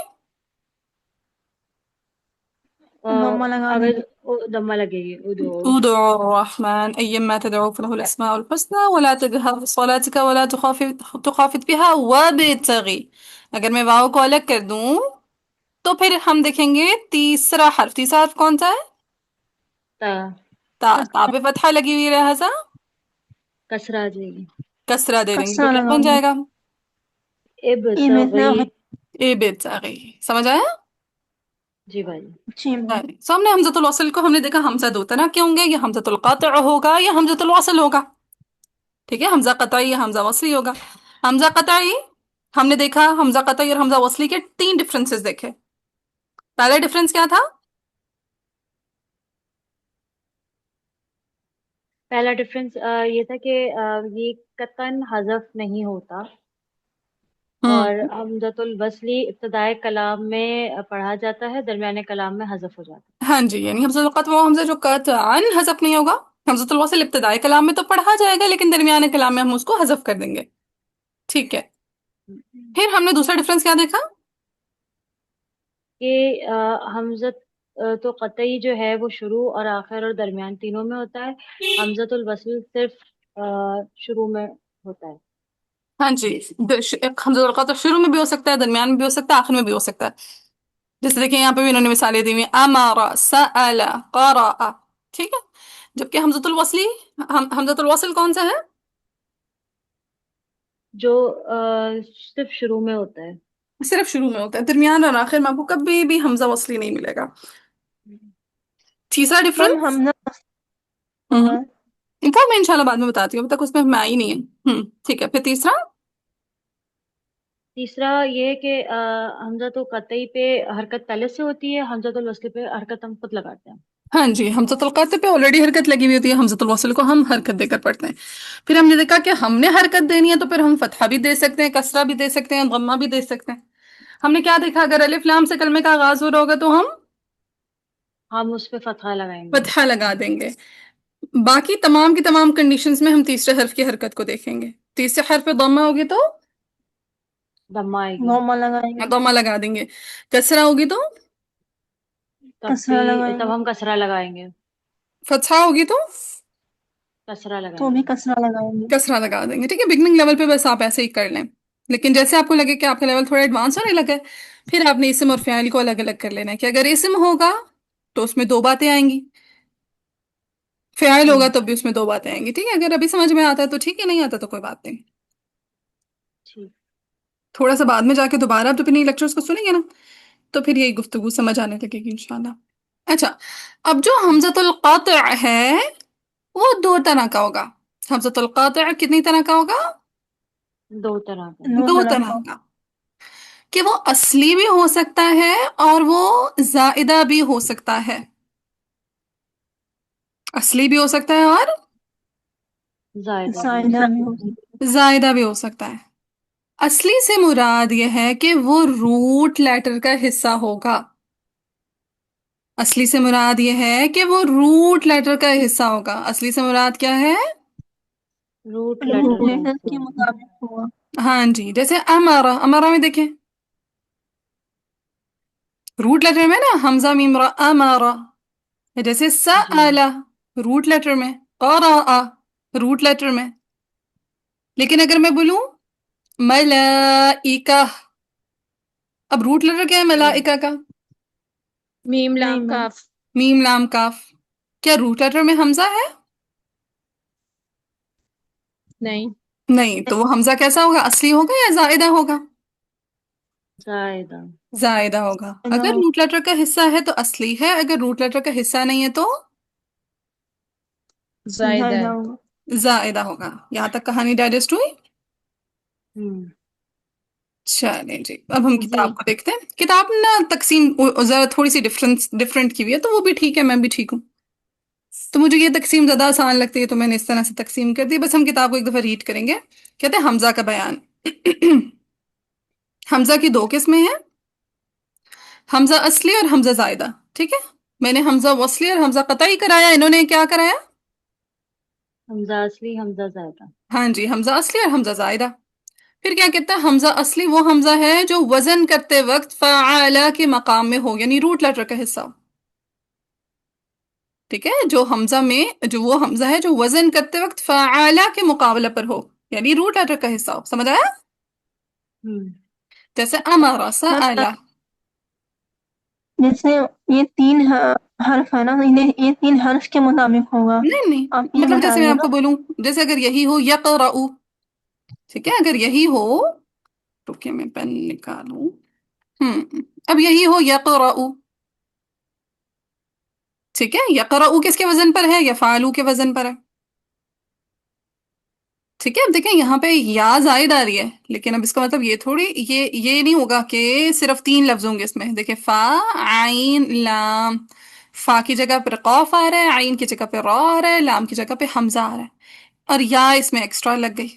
दम्मा लगा अगर देंगे। दम्मा लगेगी उदो। ادعوا الرحمن أيما تدعو فله الأسماء الحسنى ولا تجهر بصلاتك ولا تخافت بها وابتغي. अगर मैं वाव को अलग कर दूं तो फिर हम देखेंगे तीसरा हर्फ कौन सा है? ता ता पे फतहा लगी हुई है, लिहाजा कसरा आ जाएगी। कसरा दे देंगे तो कसरा क्या बन लगाएंगे। जाएगा? इब्तगी। इब्तिगी। समझ आया? जी भाई। जी मैम। सो हमने हमजतुल वसल को हमने देखा हमजा दो तरह के होंगे, या हमजतुल क़ातिअ होगा या हमजतुल वसल होगा। ठीक है, हमजा कतई या हमजा वसली होगा। हमजा कतई हमने देखा, हमजा कतई और हमजा वसली के तीन डिफरेंसेस देखे। पहला डिफरेंस क्या था? पहला डिफरेंस ये था कि ये कतन हज़फ नहीं होता, और हम्म, हमजतुल वसली इब्तदाए कलाम में पढ़ा जाता है, दरमियाने कलाम में हज़फ हो जाता हाँ जी, यानी हमजतुल क़त्अ वो हमजा जो कतअन हज़फ नहीं होगा। हमजतुल वसल इब्तिदाई कलाम में तो पढ़ा जाएगा, लेकिन दरमियाने कलाम में हम उसको हज़फ कर देंगे। ठीक है, है। फिर हमने दूसरा डिफरेंस क्या देखा? कि हमजत तो कतई जो है वो शुरू और आखिर और दरमियान तीनों में होता है। हमजतुल वसल सिर्फ शुरू में होता है। हाँ जी, एक हमजतुल क़त्अ शुरू में भी हो सकता है, दरमियान में भी हो सकता है, आखिर में भी हो सकता है। जैसे देखिए यहाँ पे भी इन्होंने मिसालें दी हुई हैं, अमरा, सअला, क़रअ। ठीक है, जबकि हमजतुल वसल कौन सा है? जो सिर्फ शुरू में होता है। सिर्फ शुरू में होता है, दरमियान और आखिर में आपको कभी भी हमजा वसली नहीं मिलेगा। तीसरा मैम डिफरेंस, हमजा हम्म, होगा। वो मैं इंशाल्लाह बाद में बताती हूँ, अभी तक उसमें मैं आई नहीं है। ठीक है, फिर तीसरा, तीसरा ये है कि हमजा तो कतई पे हरकत पहले से होती है, हमजतुल वसल पे हरकत हम खुद लगाते हैं। हाँ जी, हमजतुल क़त्अ पे ऑलरेडी हरकत लगी हुई होती है, हमजतुल वसल को हम हरकत देकर पढ़ते हैं। फिर हमने देखा कि हमने हरकत देनी है तो फिर हम फतहा भी दे सकते हैं, कसरा भी दे सकते हैं, गम्मा भी दे सकते हैं। हमने क्या देखा, अगर अलिफ लाम से कलमे का आगाज हो रहा होगा तो हम हम उस पे फतहा लगाएंगे। फतहा लगा देंगे। बाकी तमाम की तमाम कंडीशंस में हम तीसरे हर्फ की हरकत को देखेंगे। तीसरे हर्फ पे दम्मा होगी तो दम्मा आएगी। दम्मा लगाएंगे। दम्मा लगा देंगे। कसरा होगी तो कसरा तब लगाएंगे। हम कसरा लगाएंगे। फतहा होगी तो कसरा तो भी लगाएंगे। कसरा लगाएंगे। कसरा लगा देंगे। ठीक है, बिगनिंग लेवल पे बस आप ऐसे ही कर लें, लेकिन जैसे आपको लगे कि आपका लेवल थोड़ा एडवांस होने लगा है, फिर आपने इसम और फ़ाइल को अलग अलग कर लेना है कि अगर इसम होगा तो उसमें दो बातें आएंगी, फ़ाइल होगा हम्म। तो भी उसमें दो बातें आएंगी। ठीक है, अगर अभी समझ में आता है तो ठीक है, नहीं आता तो कोई बात नहीं। ठीक। थोड़ा सा बाद में जाके दोबारा आप जब अपनी लेक्चर्स को सुनेंगे ना, तो फिर यही गुफ्तगू समझ आने लगेगी इंशाल्लाह। अच्छा, अब जो हमजतुल क़ातिअ है वो दो तरह का होगा। हमजतुल क़ातिअ कितनी तरह का होगा? दो तरह का। दो दो तरह तरह का। का। कि वो असली भी हो सकता है और वो जायदा भी हो सकता है। असली भी हो सकता है और जायदा भी हो साइदा भी सकता हो है। सकता जायदा भी हो सकता है। असली से मुराद यह है कि वो रूट लेटर का हिस्सा होगा। असली से मुराद यह है कि वो रूट लेटर का हिस्सा होगा। असली से मुराद क्या है? रूट है। लेटर रूट का लेटर हिस्सा। के मुताबिक होगा। हाँ जी, जैसे अमारा, अमारा में देखें, रूट लेटर में ना हमजा मीम रा, अमारा। जैसे जी। सअला, रूट लेटर में, क़रअ, रूट लेटर में। लेकिन अगर मैं बोलूं मलाइका, अब रूट लेटर क्या है मलाइका का? मीम नहीं लाम मैम। काफ। मीम लाम काफ। क्या रूट लेटर में हमजा है? नहीं। नहीं, तो वो हमजा कैसा होगा, असली होगा या जायदा होगा? जायदा। जायदा होगा। साइदा अगर हो। रूट लेटर का हिस्सा है तो असली है, अगर रूट लेटर का हिस्सा नहीं है तो जायदा जायदा है। होगा। जायदा होगा। यहाँ तक कहानी डाइजेस्ट हुई? हम्म। चलें जी, अब हम जी। किताब को देखते हैं। किताब ना तकसीम जरा थोड़ी सी डिफरेंट की हुई है, तो वो भी ठीक है, मैं भी ठीक हूँ। तो मुझे ये तकसीम ज्यादा आसान लगती है तो मैंने इस तरह से तकसीम कर दी। बस हम किताब को एक दफा रीड करेंगे। कहते हैं हमजा का बयान। हमजा की दो किस्में हैं, हमजा असली और हमजा जायदा। ठीक है, मैंने हमजा वसली और हमजा कतई कराया, इन्होंने क्या कराया? हमजा असली हमजा जायदा। हाँ जी, हमजा असली और हमजा जायदा। फिर क्या कहता है, हमजा असली वो हमजा है जो वजन करते वक्त फ़आला के मकाम में हो, यानी रूट लेटर का हिस्सा हो। ٹھیک ہے، جو حمزہ میں جو وہ حمزہ ہے جو وزن کرتے وقت فعالہ کے مقابلے پر ہو، یعنی روٹ لیٹر کا حصہ ہو. سمجھ آیا؟ ہوں جیسے امارا مطلب سألا. جیسے یہ تین حرف ہے نا، یہ تین حرف کے مطابق ہوگا. نہیں نہیں، آپ یہ مطلب جیسے میں بتائیے آپ نا. کو بولوں، جیسے اگر یہی ہو یقرأ، ٹھیک ہے، اگر یہی ہو، رکے میں پین نکالوں. اب یہی ہو یقرأ، ٹھیک ہے، یقرأ کس کے وزن پر ہے؟ یفعلوا کے وزن پر ہے. ٹھیک ہے، اب دیکھیں یہاں پہ یا زائد آ رہی ہے، لیکن اب اس کا مطلب یہ تھوڑی، یہ نہیں ہوگا کہ صرف تین لفظ ہوں گے اس میں. دیکھیں فا عین لام، فا کی جگہ پر قاف آ رہا ہے، عین کی جگہ پہ را آ رہا ہے، لام کی جگہ پہ حمزہ آ رہا ہے، اور یا اس میں ایکسٹرا لگ گئی.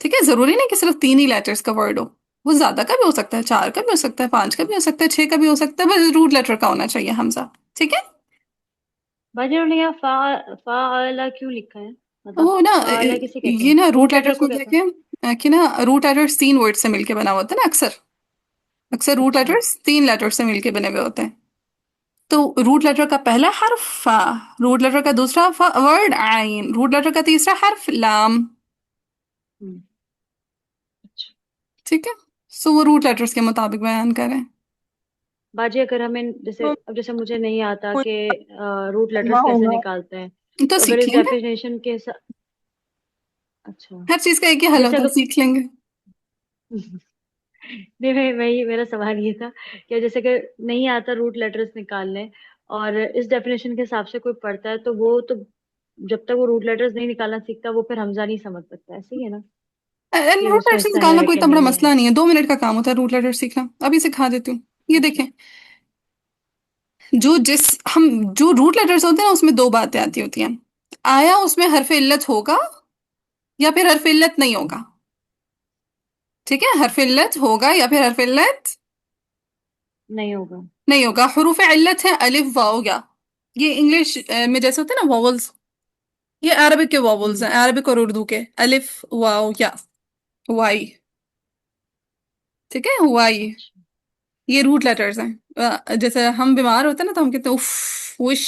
ٹھیک ہے، ضروری نہیں کہ صرف تین ہی لیٹرز کا ورڈ ہو، وہ زیادہ کا بھی ہو سکتا ہے، چار کا بھی ہو سکتا ہے، پانچ کا بھی ہو سکتا ہے، چھ کا بھی ہو سکتا ہے، بس روٹ لیٹر کا ہونا چاہیے حمزہ. ٹھیک ہے، باجی انہوں نے یہاں فا کیوں لکھا ہے؟ مطلب وہ نا فا کسے کہتے یہ ہیں؟ نا روٹ روٹ لیٹر لیٹرز کو کو کیا کہتے ہیں؟ کہ نا روٹ لیٹرز تین ورڈ سے مل کے بنا ہوا ہوتا ہے نا، اکثر روٹ اچھا لیٹرز تین لیٹر سے مل کے بنے ہوئے ہوتے ہیں. تو روٹ لیٹر کا پہلا حرف فا، روٹ لیٹر کا دوسرا ورڈ عین، روٹ لیٹر کا تیسرا حرف لام. ہوں اچھا ٹھیک ہے، سو وہ روٹ لیٹرز کے مطابق بیان کریں. باجی اگر ہمیں تو جیسے مجھے نہیں آتا کوئی کہ روٹ ہوا لیٹرز کیسے ہوگا. نکالتے ہیں، تو تو اگر سیکھ اس لیں گے، ڈیفینیشن کے ساتھ، اچھا ہر چیز کا ایک ہی حل جیسے ہوتا ہے، اگر سیکھ لیں گے. نہیں میرا سوال یہ تھا کہ جیسے کہ نہیں آتا روٹ لیٹرز نکالنے، اور اس ڈیفینیشن کے حساب سے کوئی پڑھتا ہے، تو وہ تو جب تک وہ روٹ لیٹرز نہیں نکالنا سیکھتا وہ پھر حمزہ نہیں سمجھ سکتا. ایسے ہی ہے نا کہ روٹ اس میں لیٹر حصہ نکالنا ہے کوئی کہ اتنا بڑا نہیں ہے؟ مسئلہ نہیں ہے، 2 منٹ کا کام ہوتا ہے روٹ لیٹر سیکھنا. ابھی سکھا دیتی ہوں. یہ اچھا دیکھیں، جو روٹ لیٹرز ہوتے ہیں نا، اس میں دو باتیں آتی ہوتی ہیں. آیا اس میں حرف علت ہوگا یا پھر حرف علت نہیں ہوگا. ٹھیک ہے، حرف علت ہوگا یا پھر حرف علت نہیں ہوگا. نہیں ہوگا. حروف علت ہے الف واؤ یا. یہ انگلش میں جیسے ہوتے ہیں نا واولز، یہ عربک کے واولز ہوں ہیں، عربک اور اردو کے، الف واؤ یا، وائی. ٹھیک ہے، وائی. اچھا یہ روٹ لیٹرز ہیں. جیسے ہم بیمار ہوتے ہیں نا تو ہم کہتے ہیں اف، وش.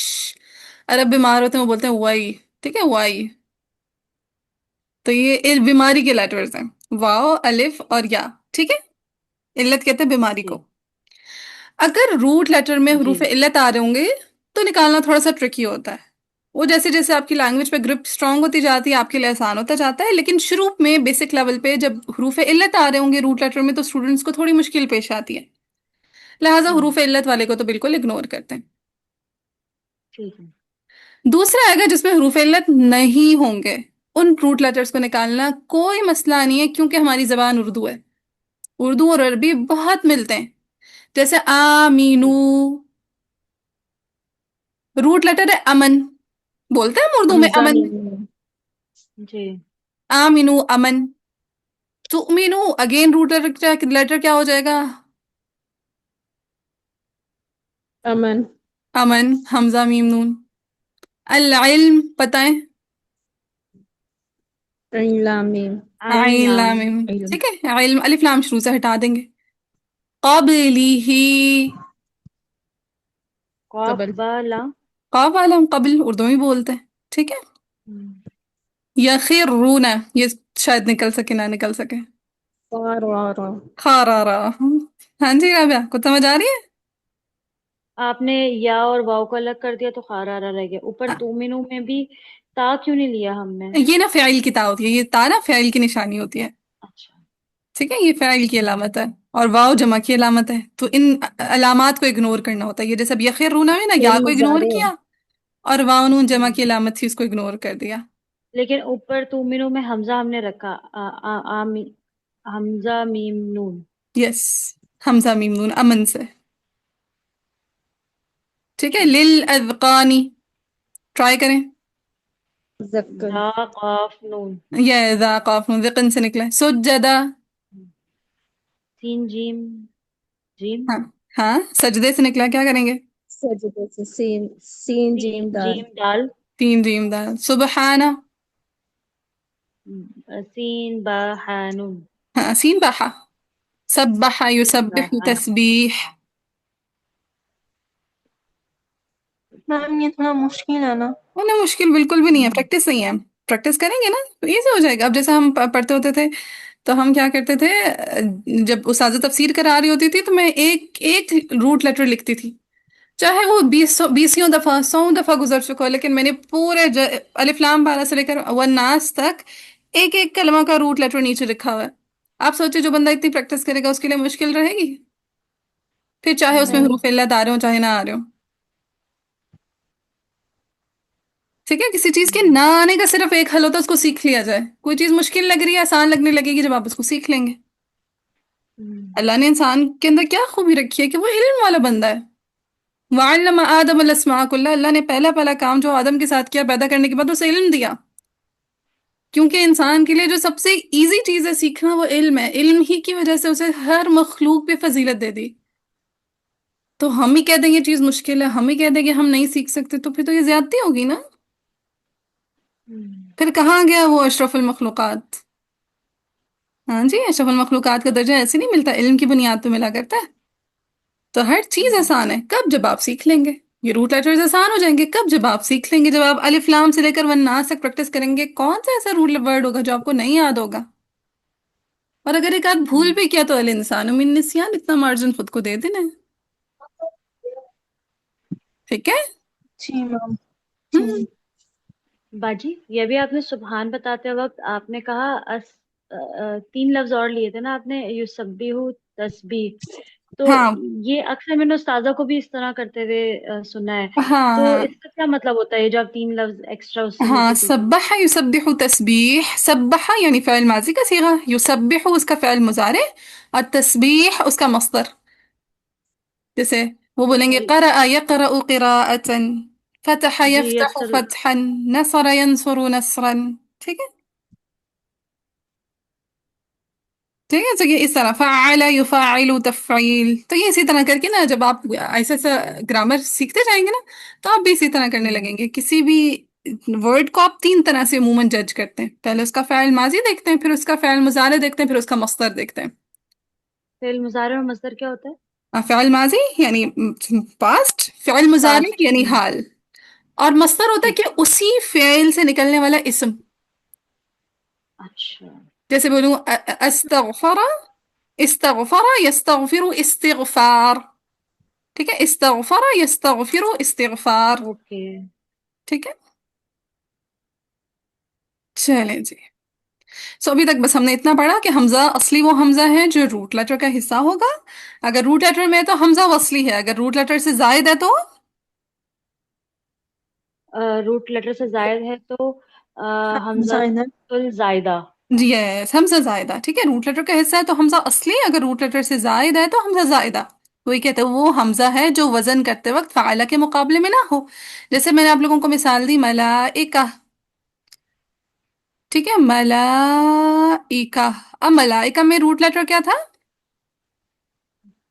عرب بیمار ہوتے ہیں وہ بولتے ہیں وائی. ٹھیک ہے، وائی. تو یہ بیماری کے لیٹرز ہیں، واو الف اور یا. ٹھیک ہے، علت کہتے ہیں بیماری جی کو. اگر روٹ لیٹر میں جی حروف علت آ رہے ہوں گے تو نکالنا تھوڑا سا ٹرکی ہوتا ہے. وہ جیسے جیسے آپ کی لینگویج پہ گرپ اسٹرانگ ہوتی جاتی ہے آپ کے لیے آسان ہوتا جاتا ہے، لیکن شروع میں بیسک لیول پہ جب حروف علت آ رہے ہوں گے روٹ لیٹر میں تو اسٹوڈنٹس کو تھوڑی مشکل پیش آتی ہے. لہٰذا ہوں حروف علت والے کو تو بالکل اگنور کرتے ہیں. ٹھیک ہے. دوسرا آئے گا جس میں حروف علت نہیں ہوں گے، ان روٹ لیٹرز کو نکالنا کوئی مسئلہ نہیں ہے، کیونکہ ہماری زبان اردو ہے. اردو اور عربی بہت ملتے ہیں. جیسے آمینو، جی روٹ لیٹر ہے امن، بولتے ہیں ہم اردو میں حمزہ امن. میم. جی آمینو امن. تؤمنو اگین روٹ لیٹر کیا ہو جائے گا؟ امن. امن، حمزہ میم نون. العلم بتائیں؟ عین لام میم. عین عین لام. لام میم. علم. ٹھیک ہے، علم الف لام شروع سے ہٹا دیں گے. قبلی ہی، قاف قبل. با لام. قاف والا ہم قبل اردو میں بولتے ہیں. ٹھیک ہے، ہوں. یخرون، یہ شاید نکل سکے نہ نکل سکے. قارارا. خارارا. ہاں جی رابعہ، کو سمجھ آ رہی آپ نے یا اور واؤ کو الگ کر دیا تو خارارا رہ گیا. اوپر تومنو میں بھی تا کیوں نہیں لیا ہم نے؟ ہے؟ یہ نا فعل کی تا ہوتی ہے، یہ تا نا فعل کی نشانی ہوتی ہے. اچھا ٹھیک ہے، یہ فعل کی علامت ہے اور واو جمع کی علامت ہے، تو ان علامات کو اگنور کرنا ہوتا ہے. یہ جیسے اب یخرون ہے نا، یا فعل کو اگنور مضارع. کیا اور واو نون جمع ہوں. کی علامت تھی اس کو اگنور کر دیا. لیکن اوپر تومنو میں حمزہ ہم نے رکھا، حمزہ میم نون. یس، حمزہ میم نون امن سے. ٹھیک ہے، ٹھیک. للاذقانی، ٹرائی کریں. ذکر. ذا قاف نون. یہ ذا قاف نون ذقن سے نکلا ہے. سجدہ. سین جیم جیم. ہاں ہاں، سجدے سے نکلا، کیا کریں گے؟ سجدے سے سین. سین سین جیم دال. جیم دال. تین جیم دال. سبحانہ. سین با حانون. ہاں، سین بحا. سبح سین با یسبح حا. تسبیح. मैम ये थोड़ा मुश्किल है ना। ना मुश्किल बिल्कुल भी नहीं है, प्रैक्टिस नहीं है। प्रैक्टिस करेंगे ना तो इजी हो जाएगा। अब जैसे हम पढ़ते होते थे तो हम क्या करते थे, जब उस्ताद तफसीर करा रही होती थी तो मैं एक एक रूट लेटर लिखती थी, चाहे वो बीसियों दफा 100 दफा गुजर चुका हो, लेकिन मैंने पूरे अलिफ लाम बारा से लेकर वन नास तक एक एक कलमा का रूट लेटर नीचे लिखा हुआ है। आप सोचिए जो बंदा इतनी प्रैक्टिस करेगा उसके लिए मुश्किल रहेगी? फिर चाहे उसमें नहीं। हरूफ इल्लत आ रहे हो चाहे ना आ रहे हो। ठीक है, किसी चीज के ना आने का सिर्फ एक हल होता है, उसको सीख लिया जाए। कोई चीज मुश्किल लग रही है, आसान लगने लगेगी जब आप उसको सीख लेंगे। अल्लाह ने इंसान के अंदर क्या खूबी रखी है कि वो इल्म वाला बंदा है। वअल्लम आदम अल अस्मा कुल्ला, अल्लाह ने पहला पहला काम जो आदम के साथ किया पैदा करने के बाद उसे इल्म दिया। क्योंकि इंसान के लिए जो सबसे इजी चीज है सीखना वो इल्म है। इल्म ही की वजह से उसे हर मखलूक पे फजीलत दे दी। तो हम ही कह दें ये चीज मुश्किल है, हम ही कह दें कि हम नहीं सीख सकते, तो फिर तो ये ज्यादती होगी ना। फिर कहाँ गया वो अशरफुल मखलूकात? हाँ जी, अशरफुल मखलूकात का दर्जा ऐसे नहीं मिलता, इल्म की बुनियाद पे मिला करता है। तो हर चीज आसान है कब? जब आप सीख लेंगे। ये रूट लेटर्स आसान हो जाएंगे कब? जब आप सीख लेंगे। जब आप अलिफ लाम से लेकर वन नास तक प्रैक्टिस करेंगे, कौन सा ऐसा रूट वर्ड होगा जो आपको नहीं याद होगा? और अगर एक आध भूल भी किया तो अल इंसान मिन निस्यान, इतना मार्जिन खुद को दे देना है। ठीक है। जी मैम। हम्म। जी। बाजी, ये भी आपने सुबहान बताते वक्त आपने कहा तीन लफ्ज और लिए थे ना आपने, युसब्बिहु तस्बीह। तो हाँ ये अक्सर मैंने उस्ताजा को भी इस तरह करते हुए सुना है। तो हाँ इसका क्या मतलब होता है, ये जो आप तीन लफ्ज एक्स्ट्रा उससे हाँ, लेके दीजिए? सब्बह युसब्बिहु तस्बीह। सब्बह यानी फ़िल माज़ी का सीगा, युसब्बिहु उसका फ़िल मुज़ारे, और तस्बीह उसका मस्दर। जैसे वो बोलेंगे क़रअ यक़रअु क़िराअतन, फ़तह जी यफ़तहु यस्तर। फ़तहन, नसर यंसुरु नसरन। ठीक है। ठीक है, तो ये इस तरह फ़अल युफ़अलु तफ़ईल। तो ये इसी तरह करके ना, जब आप ऐसे ऐसा ग्रामर सीखते जाएंगे ना तो आप भी इसी तरह करने लगेंगे। किसी भी वर्ड को आप तीन तरह से अमूमन जज करते हैं। पहले उसका फ़िल माज़ी देखते हैं, फिर उसका फ़िल मुज़ारे देखते हैं, फिर उसका मस्दर देखते हैं। फेल मुजारे और मस्दर क्या होता है? फ़िल माज़ी यानी पास्ट, फ़िल मुज़ारे पास्ट। यानी हाल, और मस्दर होता है ठीक। कि उसी फ़िल से निकलने वाला इसम। अच्छा। जैसे बोलूं अस्तगफरा, इस्तगफरा यस्तगफिरु इस्तिगफार। ठीक है, इस्तगफरा यस्तगफिरु इस्तिगफार। ओके। ठीक है। चलें जी। सो अभी तक बस हमने इतना पढ़ा कि हमजा असली वो हमजा है जो रूट लेटर का हिस्सा होगा। अगर रूट लेटर में है तो हमजा वसली है, अगर रूट लेटर से जायद है तो रूट लेटर से जायद है तो जायदा। हमजतुल जायदा। यस, हमजा जायदा। ठीक है, रूट लेटर का हिस्सा है तो हमजा असली, अगर रूट लेटर से जायद है तो हमजा जायदा। वही कहते हैं वो हमजा है जो वजन करते वक्त फाइला के मुकाबले में ना हो। जैसे मैंने आप लोगों को मिसाल दी मलाइका। ठीक है, मलाइका। अब मलाइका में रूट लेटर क्या था?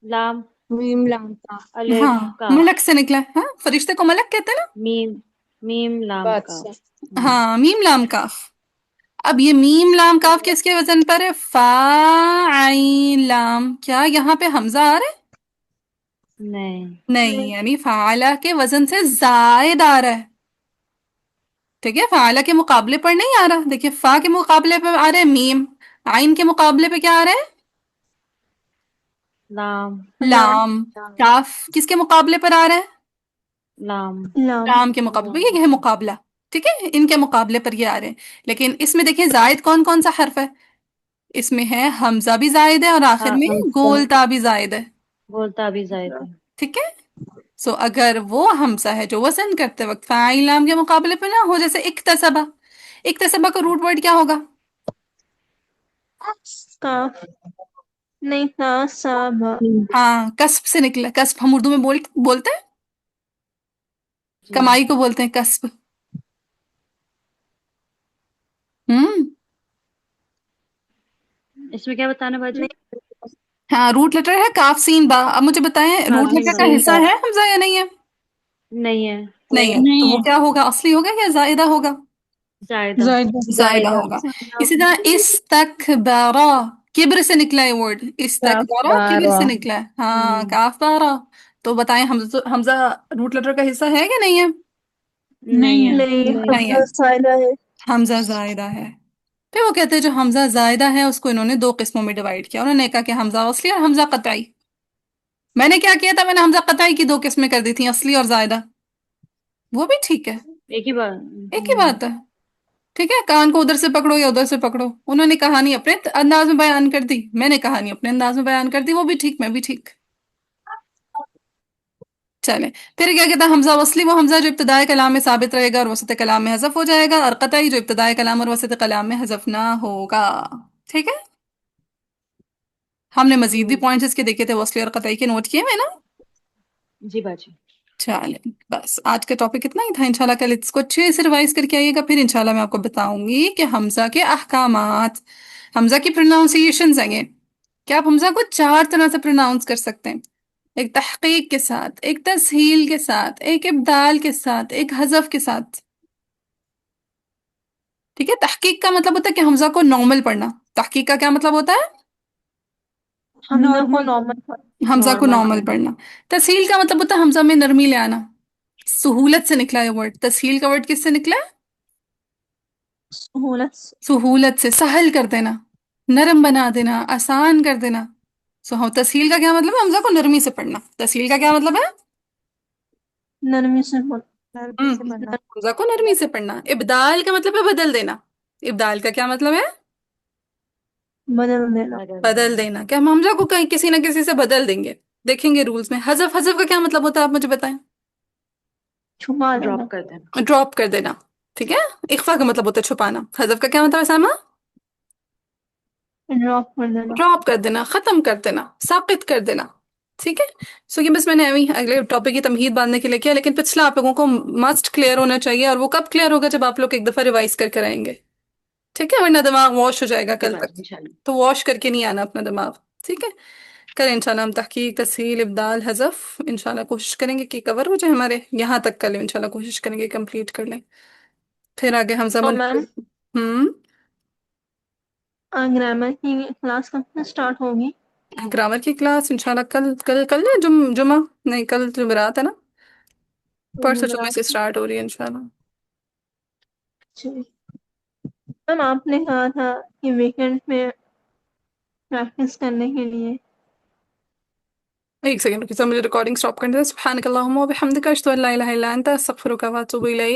लाम। मीम लाम का अलिफ हाँ, काफ। मलक से निकला है। हाँ, फरिश्ते को मलक कहते हैं मीम। मीम लाम बात काफ। से ना। हाँ, मीम लाम काफ। अब ये मीम लाम काफ किसके वजन पर है? फा आइन लाम। क्या यहाँ पे हमजा आ रहा है? नहीं। नहीं, यानी फाला के वजन से जायद आ रहा है। ठीक है, फाला के मुकाबले पर नहीं आ रहा। देखिए, फा के मुकाबले पर आ रहा है मीम, आइन के मुकाबले पे क्या आ रहा है? लाम। लाम। लाम। काफ किसके मुकाबले पर आ रहा है? लाम। लाम। लाम के मुकाबले पर। ये है मुकाबला। ठीक है, इनके मुकाबले पर ये आ रहे हैं। लेकिन इसमें देखिए जायद कौन कौन सा हर्फ है? इसमें है हमजा भी जायद है और आखिर हाँ, में गोलता भी जायद है। बोलता भी जायद है। ठीक है। सो अगर वो हमजा है जो वजन करते वक्त फाइल लाम के मुकाबले पे ना हो, जैसे इक्तसबा। इक्तसबा का रूट वर्ड क्या होगा? काफ। नहीं था साबा। हाँ, कस्ब से निकला। कस्ब हम उर्दू में बोलते हैं, जी। कमाई को बोलते हैं कस्ब। हम्म। इसमें क्या बताना बाजी? नहीं। हाँ, रूट लेटर है काफ सीन बा। अब मुझे बताएं रूट काफी लेटर का सीन हिस्सा का। है हमजा या नहीं है? नहीं है। नहीं है, तो नहीं वो है। क्या होगा? असली होगा या जायदा होगा? जायदा। जायदा जायदा जायदा। होगा। इसी तरह इस्तकबारा, किब्र से निकला है वर्ड। इस्तकबारा किब्र काफारा से निकला है। हाँ, काफ बारा। تو بتائیں حمزہ روٹ لیٹر کا حصہ ہے کہ نہیں ہے؟ نہیں ہے. نہیں نہیں ہے، حمزہ زائدہ ہے. حمزہ زائدہ ہے. پھر وہ کہتے ہیں جو حمزہ زائدہ ہے اس کو انہوں نے دو قسموں میں ڈیوائڈ کیا. انہوں نے کہا کہ حمزہ اصلی اور حمزہ قطعی. میں نے کیا کیا تھا، میں نے حمزہ قطعی کی دو قسمیں کر دی تھیں، اصلی اور زائدہ. وہ بھی ٹھیک ہے، ایک ہی بار. ایک ہی بات ہے. ٹھیک ہے، کان کو ادھر سے پکڑو یا ادھر سے پکڑو. انہوں نے کہانی اپنے انداز میں بیان کر دی، میں نے کہانی اپنے انداز میں بیان کر دی. وہ بھی ٹھیک، میں بھی ٹھیک. چلیں پھر کیا کہتا ہے، حمزہ وصلی وہ حمزہ جو ابتدائے کلام میں ثابت رہے گا اور وسط کلام میں حذف ہو جائے گا، اور قطعی جو ابتدائے کلام اور وسط کلام میں حذف نہ ہوگا. ٹھیک ہے، ہم نے مزید بھی پوائنٹس اس کے دیکھے تھے، وصلی اور قطعی کے نوٹ کیے ہوئے نا. جی باجی. چلیں بس آج کا ٹاپک اتنا ہی تھا. انشاءاللہ کل اس کو اچھے سے ریوائز کر کے آئیے گا. پھر انشاءاللہ میں آپ کو بتاؤں گی کہ حمزہ کے احکامات، حمزہ کی پروناؤنسیشنز ہیں یہ، کہ آپ حمزہ کو 4 طرح سے پروناؤنس کر سکتے ہیں: ایک تحقیق کے ساتھ، ایک تسہیل کے ساتھ، ایک ابدال کے ساتھ، ایک حذف کے ساتھ. ٹھیک ہے، تحقیق کا مطلب ہوتا ہے کہ حمزہ کو نارمل پڑھنا. تحقیق کا کیا مطلب ہوتا ہے؟ حمزہ کو نارمل پر. حمزہ کو نارمل نارمل پڑھنا. تسہیل کا مطلب ہوتا ہے حمزہ میں نرمی لے آنا. سہولت سے نکلا ہے ورڈ. تسہیل کا ورڈ کس سے نکلا ہے؟ سہولت سے. سہولت سے، سہل کر دینا، نرم بنا دینا، آسان کر دینا. تسہیل کا کیا مطلب ہے؟ حمزہ کو نرمی سے پڑھنا. تسہیل کا کیا مطلب ہے؟ نرمی سے پڑھ. حمزہ کو نرمی سے پڑھنا. ابدال کا مطلب ہے بدل دینا. ابدال کا کیا مطلب ہے؟ بدل دینا. بدل دینا. کہ ہم حمزہ کو کہیں کسی نہ کسی سے بدل دیں گے. دیکھیں گے رولز میں. حذف کا کیا مطلب ہوتا ہے آپ مجھے بتائیں. چھپا دینا. ڈراپ کر دینا. ڈراپ کر دینا. ٹھیک ہے، اخفا کا مطلب ہوتا ہے چھپانا. حذف کا کیا مطلب ہے ساما؟ ڈراپ کر دینا. ڈراپ کر دینا، ختم کر دینا، ساقط کر دینا. ٹھیک ہے، سو یہ بس میں نے ابھی اگلے ٹاپک کی تمہید باندھنے کے لیے کیا، لیکن پچھلا آپ لوگوں کو مسٹ کلیئر ہونا چاہیے. اور وہ کب کلیئر ہوگا؟ جب آپ لوگ ایک دفعہ ریوائز کر کے آئیں گے. ٹھیک ہے، ورنہ دماغ واش ہو جائے گا کل تک. انشاءاللہ. تو واش کر کے نہیں آنا اپنا دماغ. ٹھیک ہے، کل انشاءاللہ ہم تحقیق، تسہیل، ابدال، حذف انشاءاللہ کوشش کریں گے کہ کور ہو جائے ہمارے یہاں تک. کل انشاءاللہ کوشش کریں گے کمپلیٹ کر لیں. پھر آگے ہم اور میم گرامر کی کلاس کب سے اسٹارٹ ہوگی؟ گرامر کی کلاس انشاءاللہ کل ہے جمعہ نہیں، کل جمعرات ہے نا، پرسوں جمعہ سے اسٹارٹ ہو رہی ہے انشاءاللہ. میم آپ نے کہا تھا کہ ویکینڈ میں پریکٹس کرنے کے لیے. ایک سیکنڈ رکیے، مجھے ریکارڈنگ اسٹاپ کرنے دیں. سبحانک اللہم و بحمدک، اشہد ان لا الہ الا انت، استغفرک و اتوب الیک.